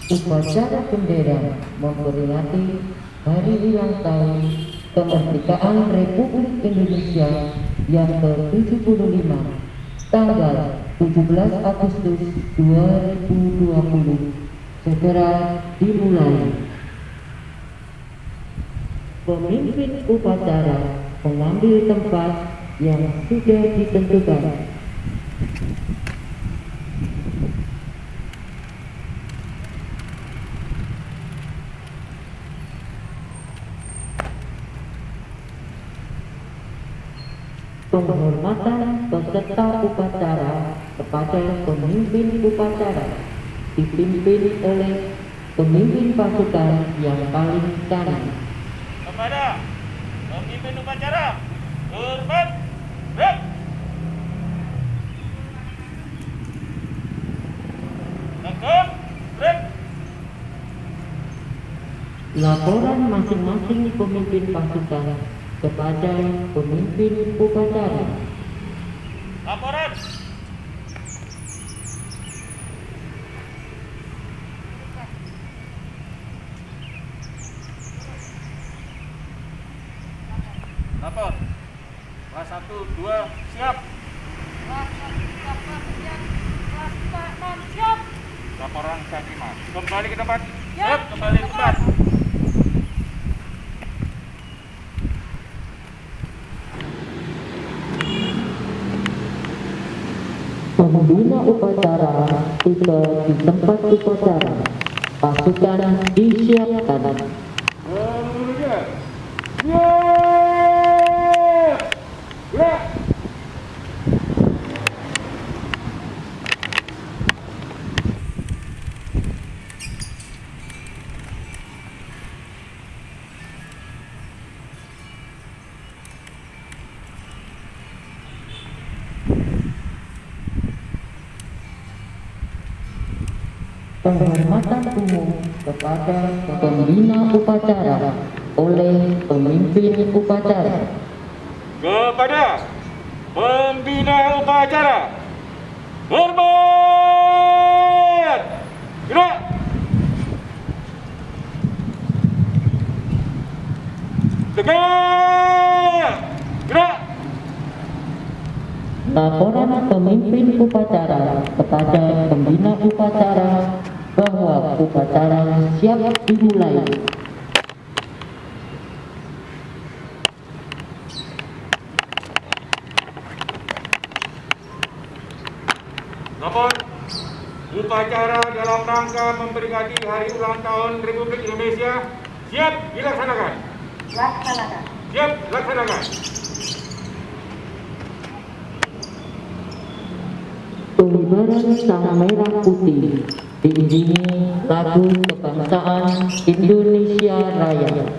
Upacara bendera memperingati hari ulang tahun kemerdekaan Republik Indonesia yang ke-75 tanggal 17 Agustus 2020 segera dimulai. Pemimpin upacara mengambil tempat yang sudah ditentukan. Penghormatan peserta upacara kepada pemimpin upacara dipimpin oleh pemimpin pasukan yang paling kanan. Kepada pemimpin upacara, hormat, rep. Tegap, rep. Laporan masing-masing pemimpin pasukan kepada pemimpin upacara. Laporan. Lapor. Kelas 1, 2, siap. Kelas 1, siap. Kelas 2, 6, siap. Laporan saya terima. Kembali ke tempat. Ya, Siap, kembali ke tempat. Pembina upacara tiba di tempat upacara. Pasukan disiapkan. Kemudian. Siap. Gerak. Penghormatan umum kepada pembina upacara oleh pemimpin upacara. Kepada pembina upacara, hormat, gerak. Tegak, gerak. Laporan pemimpin upacara kepada pembina upacara bahwa upacara siap dimulai. Lapor, upacara dalam rangka memperingati hari ulang tahun Republik Indonesia siap dilaksanakan. Laksanakan. Siap dilaksanakan. Pengibaran sang merah putih diiringi lagu kebangsaan Indonesia Raya.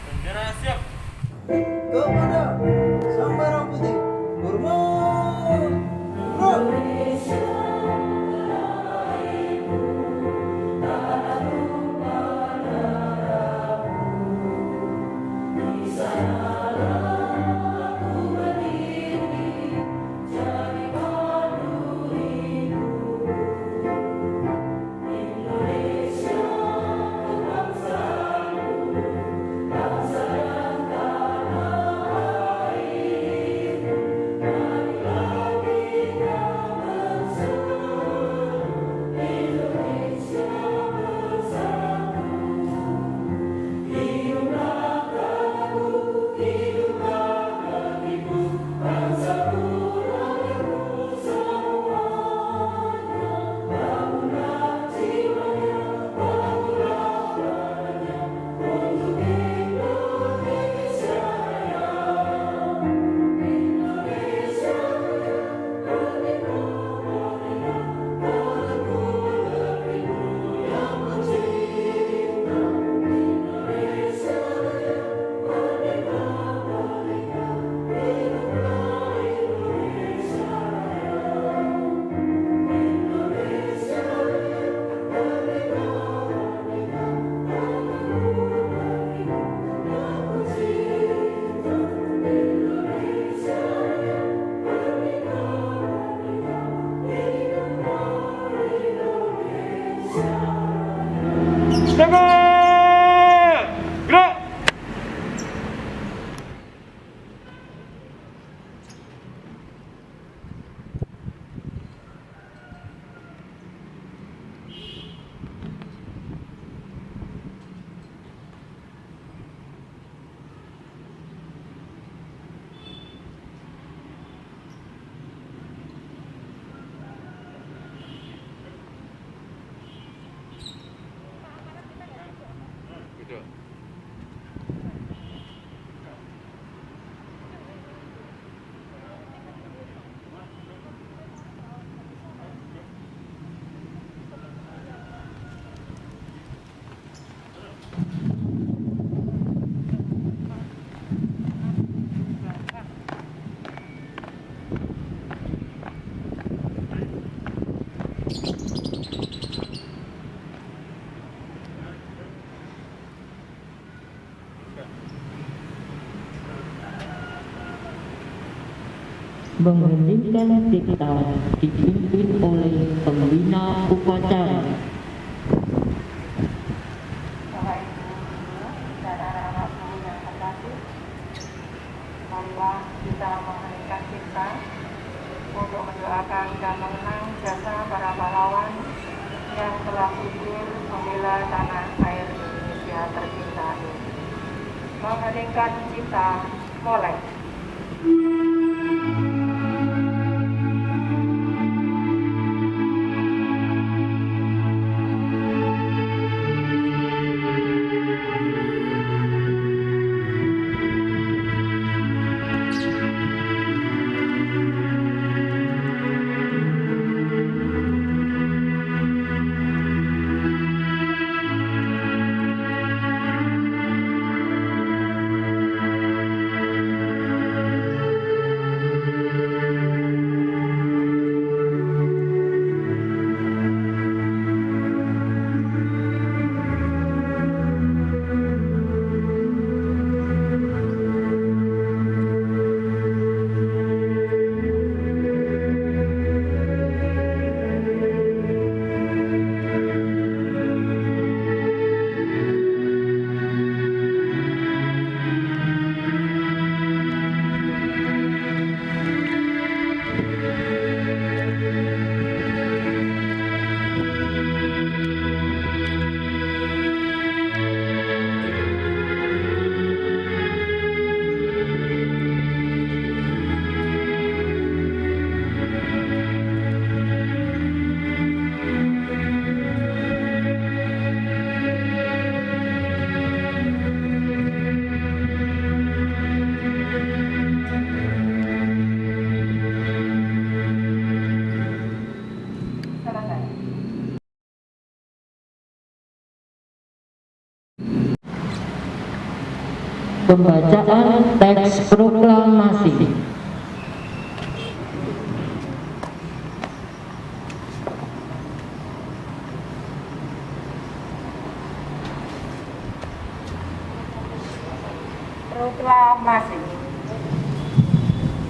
Bendera siap. Kepada sang merah putih, hormat, gerak. Mengeningkan cipta dipimpin oleh pembina upacara. Bapak Ibu dan anak-anakku yang terkasih, marilah kita mengeningkan cipta untuk mendoakan dan mengenang jasa para pahlawan yang telah gugur membela tanah air Indonesia tercinta ini. Mengeningkan cipta, mulai. Pembacaan teks proklamasi. Proklamasi.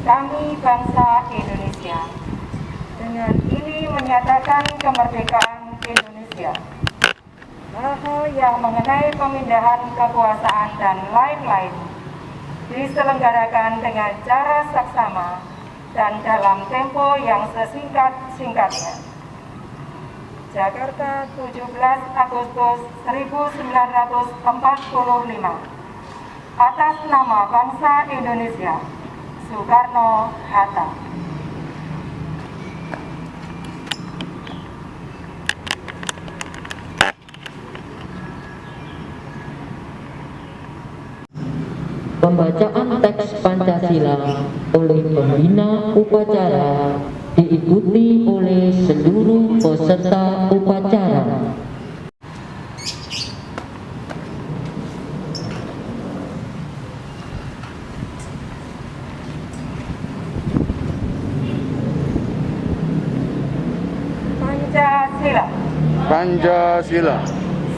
Kami bangsa Indonesia dengan ini menyatakan kemerdekaan Indonesia. Hal-hal yang mengenai pemindahan kekuasaan dan lain-lain diselenggarakan dengan cara saksama dan dalam tempo yang sesingkat-singkatnya. Jakarta, 17 Agustus 1945. Atas nama bangsa Indonesia, Soekarno-Hatta. Pembacaan teks Pancasila oleh pembina upacara diikuti oleh seluruh peserta upacara. Pancasila. Pancasila.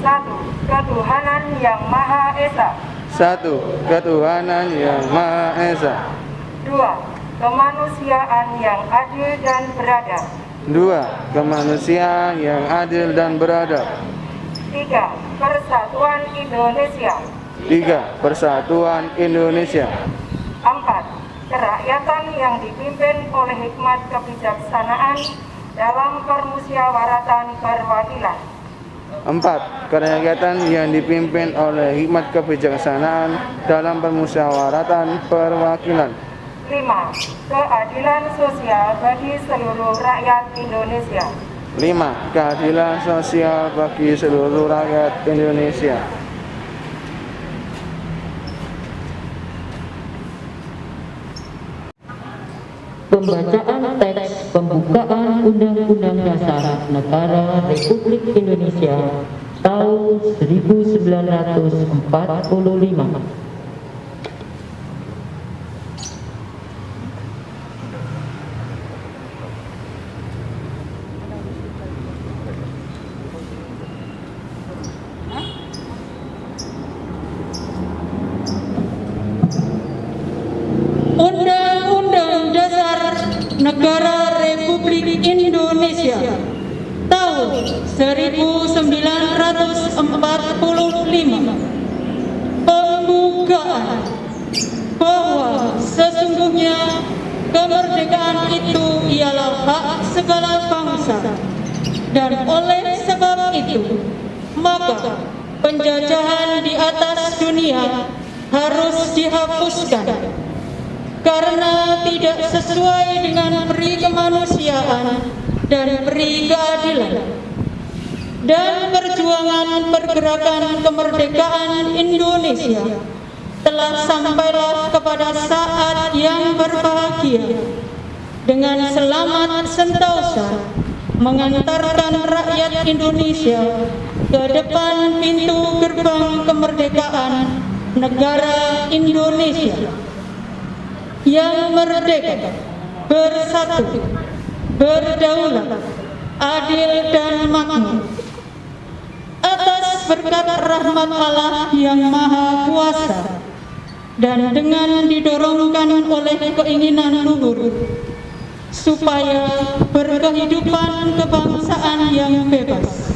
1. Ketuhanan yang Maha Esa. 1. Ketuhanan yang Maha Esa. 2. Kemanusiaan yang adil dan beradab. 2. Kemanusiaan yang adil dan beradab. 3. Persatuan Indonesia. 3. Persatuan Indonesia. 4. Kerakyatan yang dipimpin oleh hikmat kebijaksanaan dalam permusyawaratan perwakilan. 4. Kerakyatan yang dipimpin oleh hikmat kebijaksanaan dalam permusyawaratan perwakilan. 5. Keadilan sosial bagi seluruh rakyat Indonesia. 5. Keadilan sosial bagi seluruh rakyat Indonesia. Pembacaan teks pembukaan Undang-Undang Dasar Negara Republik Indonesia tahun 1945. Undang-Undang Dasar Negara Republik Indonesia tahun 1945. Pembukaan bahwa sesungguhnya kemerdekaan itu ialah hak segala bangsa, dan oleh sebab itu maka penjajahan di atas dunia harus dihapuskan karena tidak sesuai dengan peri kemanusiaan dan peri keadilan. Dan perjuangan pergerakan kemerdekaan Indonesia telah sampailah kepada saat yang berbahagia dengan selamat sentosa mengantarkan rakyat Indonesia ke depan pintu gerbang kemerdekaan negara Indonesia yang merdeka, bersatu, berdaulat, adil dan makmur. Atas berkat rahmat Allah yang Maha Kuasa dan dengan didorongkan oleh keinginan luhur supaya berkehidupan kebangsaan yang bebas,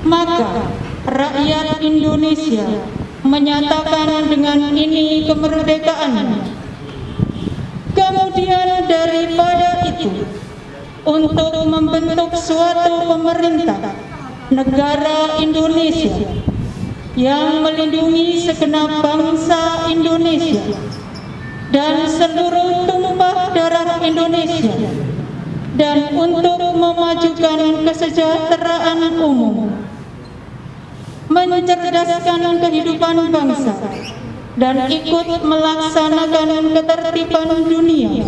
maka rakyat Indonesia menyatakan dengan ini kemerdekaannya. Kemudian daripada itu, untuk membentuk suatu pemerintah negara Indonesia yang melindungi segenap bangsa Indonesia dan seluruh tumpah darah Indonesia, dan untuk memajukan kesejahteraan umum, mencerdaskan kehidupan bangsa, dan ikut melaksanakan ketertiban dunia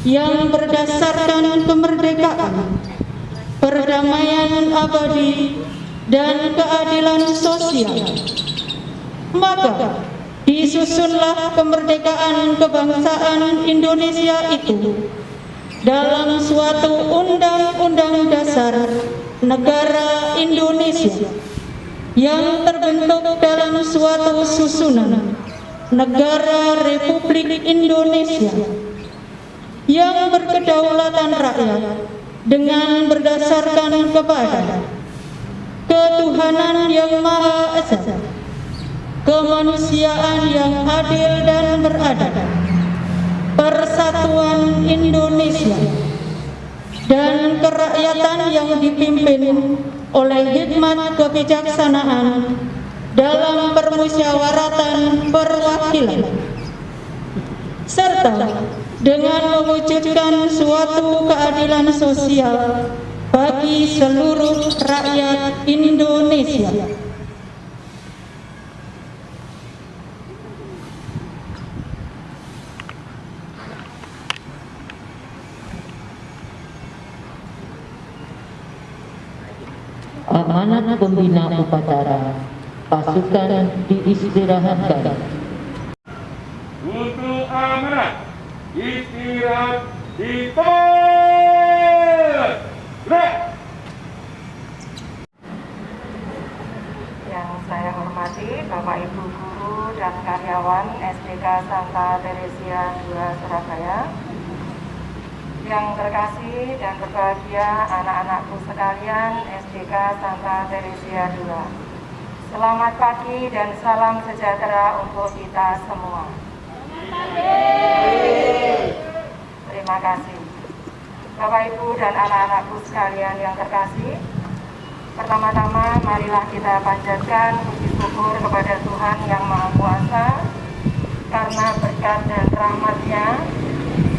yang berdasarkan kemerdekaan, perdamaian abadi, dan keadilan sosial. Maka disusunlah kemerdekaan kebangsaan Indonesia itu dalam suatu undang-undang dasar negara Indonesia yang terbentuk dalam suatu susunan negara Republik Indonesia yang berkedaulatan rakyat dengan berdasarkan kepada ketuhanan yang Maha Esa, kemanusiaan yang adil dan beradab, persatuan Indonesia, dan kerakyatan yang dipimpin oleh hikmat kebijaksanaan dalam permusyawaratan perwakilan, serta dengan mewujudkan suatu keadilan sosial bagi seluruh rakyat Indonesia. Amanat pembina upacara, pasukan diistirahatkan. Untuk amanat istirahat di tempat. Gerak. Yang saya hormati Bapak Ibu guru dan karyawan SDK Santa Teresia II Surabaya, yang terkasih dan berbahagia anak-anakku sekalian SDK Santa Teresia II. Selamat pagi dan salam sejahtera untuk kita semua. Terima kasih. Bapak Ibu dan anak-anakku sekalian yang terkasih, pertama-tama marilah kita panjatkan puji syukur kepada Tuhan yang Maha Kuasa karena berkat dan rahmat-Nya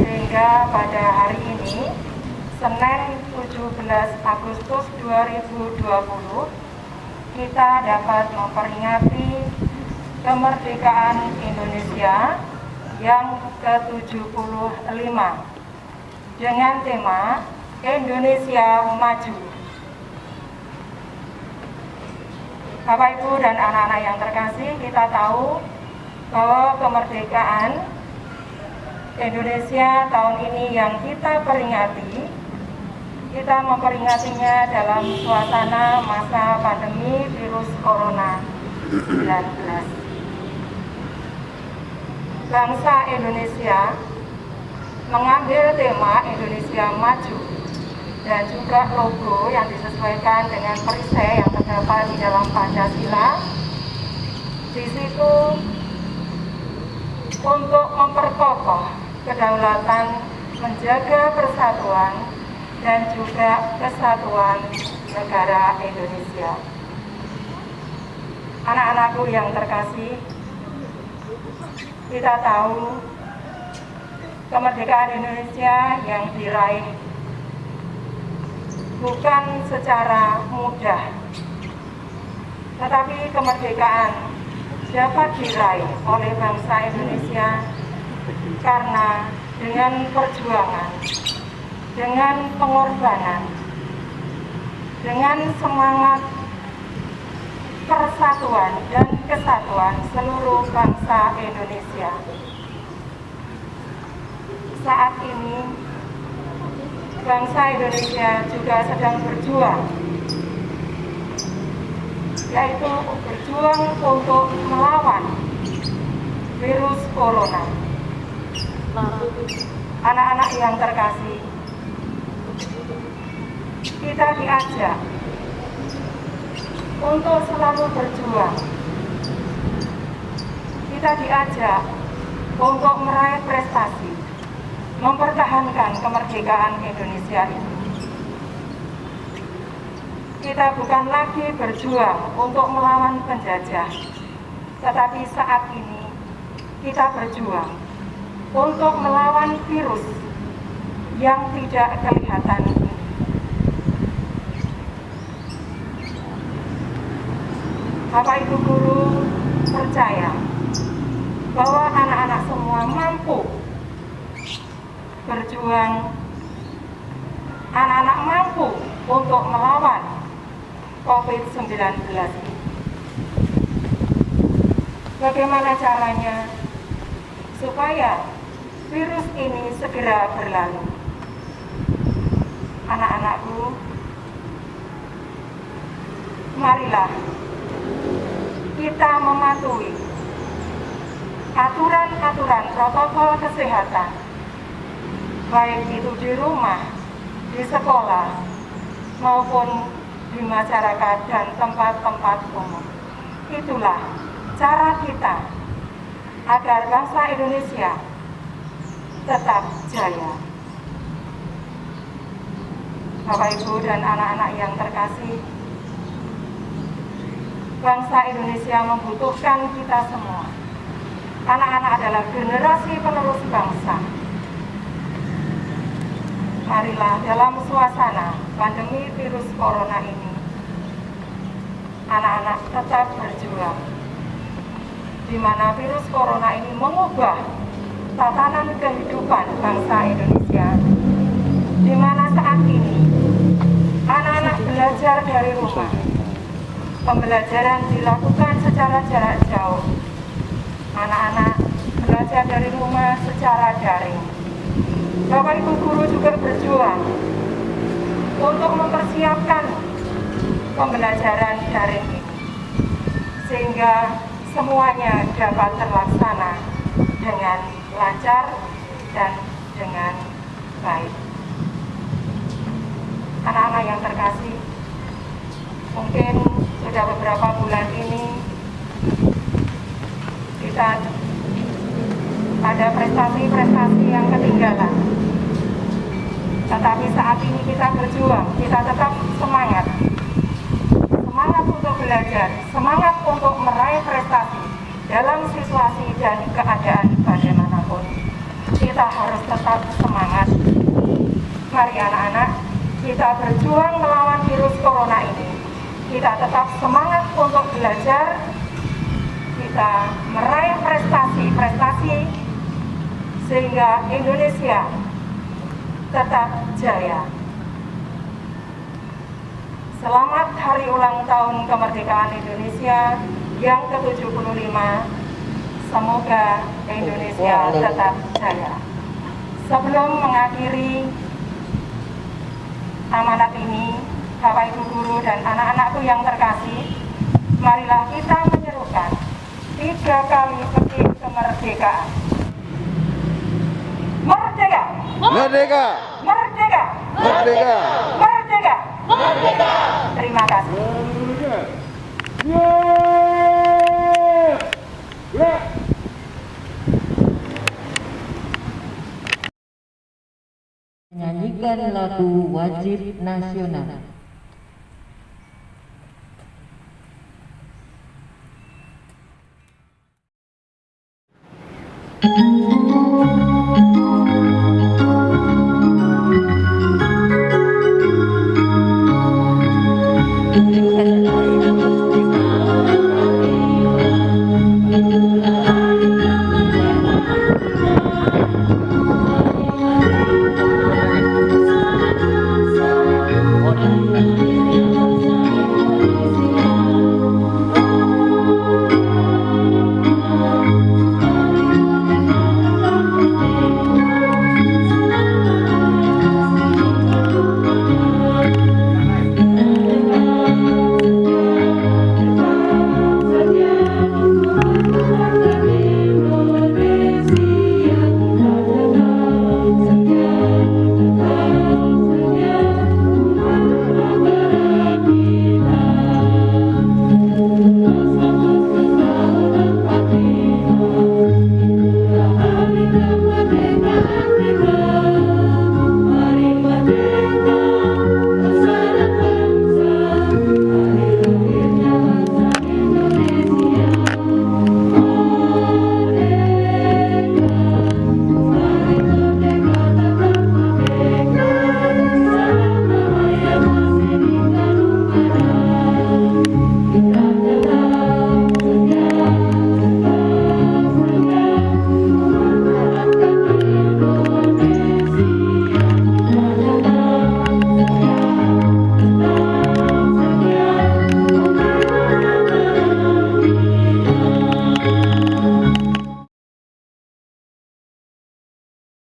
sehingga pada hari ini, Senin 17 Agustus 2020, kita dapat memperingati kemerdekaan Indonesia yang ke-75 dengan tema Indonesia Maju. Bapak Ibu dan anak-anak yang terkasih, kita tahu bahwa kemerdekaan Indonesia tahun ini yang kita peringati, kita memperingatinya dalam suasana masa pandemi virus Corona 19. Bangsa Indonesia mengambil tema Indonesia Maju dan juga logo yang disesuaikan dengan perisai yang terdapat di dalam Pancasila. Di situ untuk memperkokoh kedaulatan, menjaga persatuan dan juga kesatuan negara Indonesia. Anak-anakku yang terkasih, kita tahu kemerdekaan Indonesia yang diraih bukan secara mudah, tetapi kemerdekaan dapat diraih oleh bangsa Indonesia karena dengan perjuangan, dengan pengorbanan, dengan semangat persatuan dan kesatuan seluruh bangsa Indonesia. Saat ini bangsa Indonesia juga sedang berjuang, yaitu berjuang untuk melawan virus corona. Anak-anak yang terkasih, kita diajak untuk selalu berjuang. Kita diajak untuk meraih prestasi, mempertahankan kemerdekaan Indonesia ini. Kita bukan lagi berjuang untuk melawan penjajah, tetapi saat ini kita berjuang untuk melawan virus yang tidak kelihatan ini. Bapak Ibu guru percaya bahwa anak-anak semua mampu berjuang, anak-anak mampu untuk melawan COVID-19 ini. Bagaimana caranya supaya virus ini segera berlalu? Anak-anakku, marilah kita mematuhi aturan-aturan protokol kesehatan, baik itu di rumah, di sekolah, maupun di masyarakat dan tempat-tempat umum. Itulah cara kita agar bangsa Indonesia tetap jaya. Bapak Ibu dan anak-anak yang terkasih, bangsa Indonesia membutuhkan kita semua. Anak-anak adalah generasi penerus bangsa. Marilah dalam suasana pandemi virus corona ini, anak-anak tetap berjuang, di mana virus corona ini mengubah tatanan kehidupan bangsa Indonesia, di mana saat ini anak-anak belajar dari rumah. Pembelajaran dilakukan secara jarak jauh. Anak-anak belajar dari rumah secara daring. Bapak Ibu guru juga berjuang untuk mempersiapkan pembelajaran daring ini, sehingga semuanya dapat terlaksana dengan lancar dan dengan baik. Anak-anak yang terkasih, mungkin sudah beberapa bulan ini kita ada prestasi-prestasi yang ketinggalan. Tetapi saat ini kita berjuang, kita tetap semangat. Semangat untuk belajar, semangat untuk meraih prestasi dalam situasi dan keadaan bagaimanapun. Kita harus tetap semangat. Mari anak-anak, kita berjuang melawan virus corona ini. Kita tetap semangat untuk belajar, kita meraih prestasi-prestasi sehingga Indonesia tetap jaya. Selamat hari ulang tahun kemerdekaan Indonesia yang ke-75. Semoga Indonesia tetap jaya. Sebelum mengakhiri amanat ini, Bapak Ibu guru dan anak-anakku yang terkasih, marilah kita menyerukan 3 kali petik kemerdekaan. Merdeka! Merdeka! Merdeka! Merdeka! Merdeka! Merdeka! Terima kasih. Gerak! Menyanyikan lagu wajib nasional.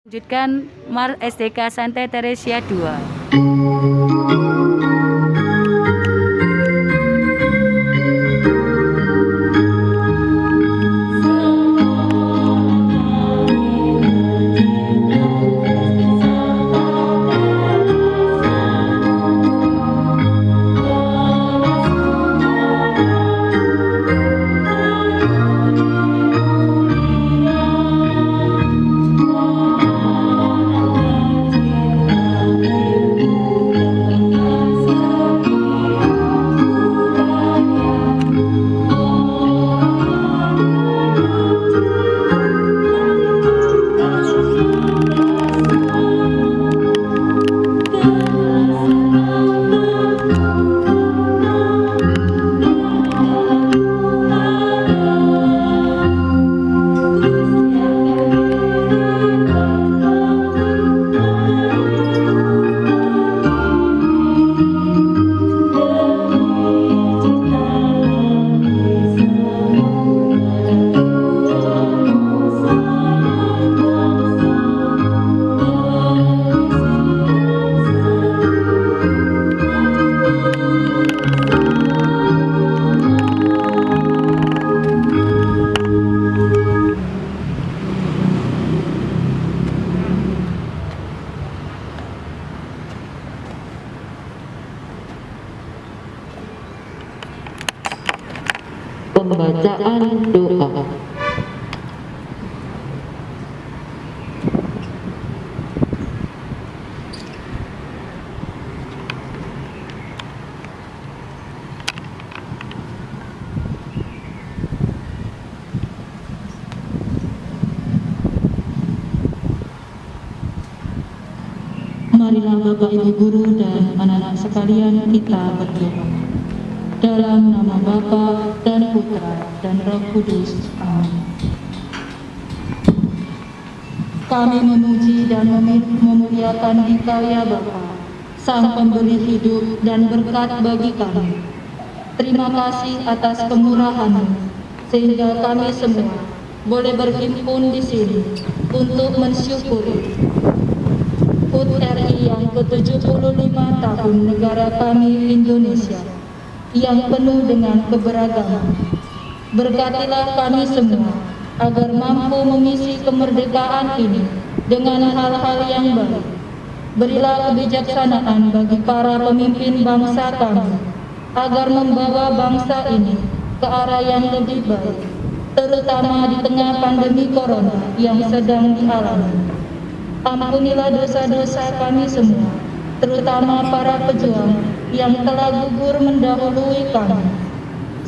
Lanjutkan Mar SDK Santa Teresia 2. Pembacaan doa. Marilah Bapak Ibu Guru dan anak-anak sekalian kita berdoa. Dalam nama Bapa dan Putra dan Roh Kudus. Amin. Kami memuji dan memuliakan Dikau ya Bapa, Sang Pemberi hidup dan berkat bagi kami. Terima kasih atas kemurahan-Mu, sehingga kami semua boleh berhimpun di sini untuk mensyukuri HUT RI yang ke-75 tahun negara kami Indonesia yang penuh dengan keberagaman. Berkatilah kami semua agar mampu mengisi kemerdekaan ini dengan hal-hal yang baik. Berilah kebijaksanaan bagi para pemimpin bangsa kami, agar membawa bangsa ini ke arah yang lebih baik, terutama di tengah pandemi corona yang sedang dialami. Ampunilah dosa-dosa kami semua, terutama para pejuang yang telah gugur mendahului kami.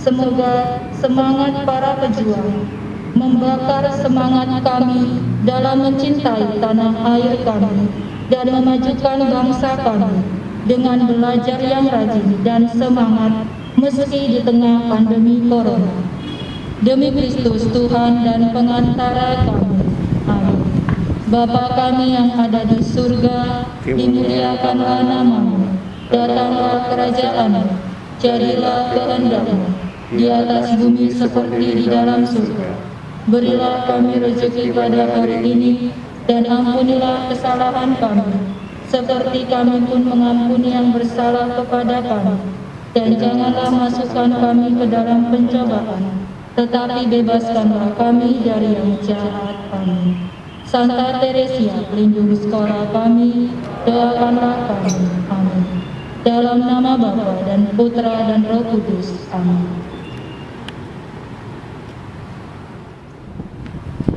Semoga semangat para pejuang membakar semangat kami dalam mencintai tanah air kami dan memajukan bangsa kami dengan belajar yang rajin dan semangat meski di tengah pandemi corona. Demi Kristus Tuhan dan pengantara kami. Amin. Bapa kami yang ada di surga, dimuliakanlah namamu, datanglah kerajaanmu, jadilah kehendak-Mu di atas bumi seperti di dalam surga. Berilah kami rezeki pada hari ini, dan ampunilah kesalahan kami, seperti kami pun mengampuni yang bersalah kepada kami. Dan janganlah masukkan kami ke dalam pencobaan, tetapi bebaskanlah kami dari yang jahat. Amin. Santa Teresia, pelindung sekolah kami, doakanlah kami. Amin. Dalam nama Bapa dan Putra dan Roh Kudus. Amin.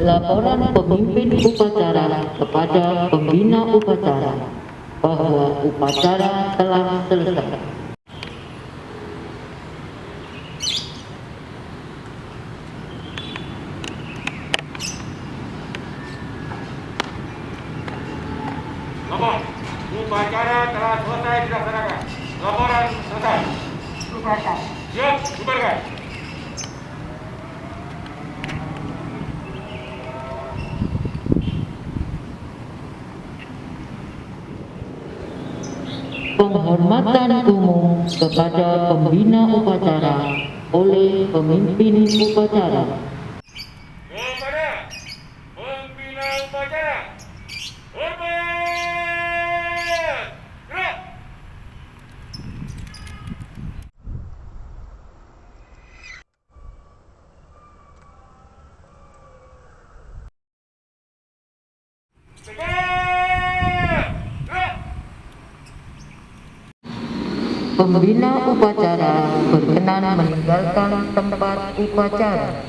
Laporan pemimpin upacara kepada pembina upacara bahwa upacara telah selesai. Lapor, upacara telah selesai dilaksanakan. Laporan selesai. Bubarkan. Siap, bubarkan. Penghormatan umum kepada pembina upacara oleh pemimpin upacara. Kepada pembina upacara, hormat! Gerak! Tegak! Gerak! Pembina upacara berkenan meninggalkan tempat upacara.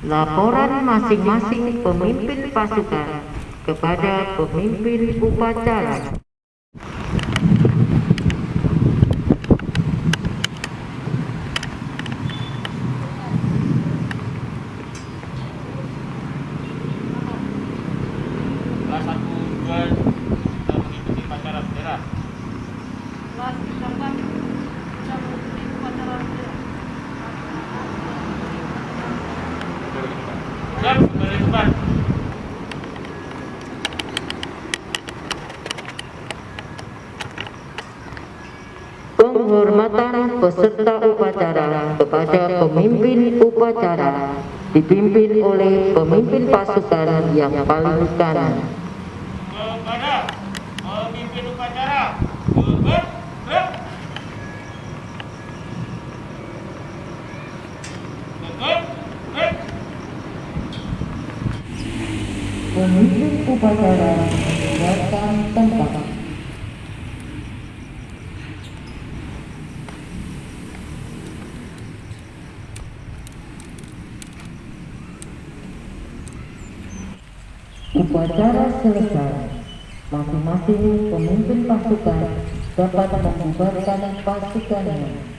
Laporan masing-masing pemimpin pasukan kepada pemimpin upacara. Kelas 1, 2, kita mengikuti upacara bendera. Kelas 8 kita mengikuti upacara bendera. Siap, kembali depan. Penghormatan peserta upacara kepada pemimpin upacara dipimpin oleh pemimpin pasukan yang paling kanan. Kepada pemimpin upacara, gerak! Gerak! Gerak! Gerak! Pemimpin upacara meninggalkan tempat. Upacara selesai. Masing-masing pemimpin pasukan dapat membubarkan pasukannya.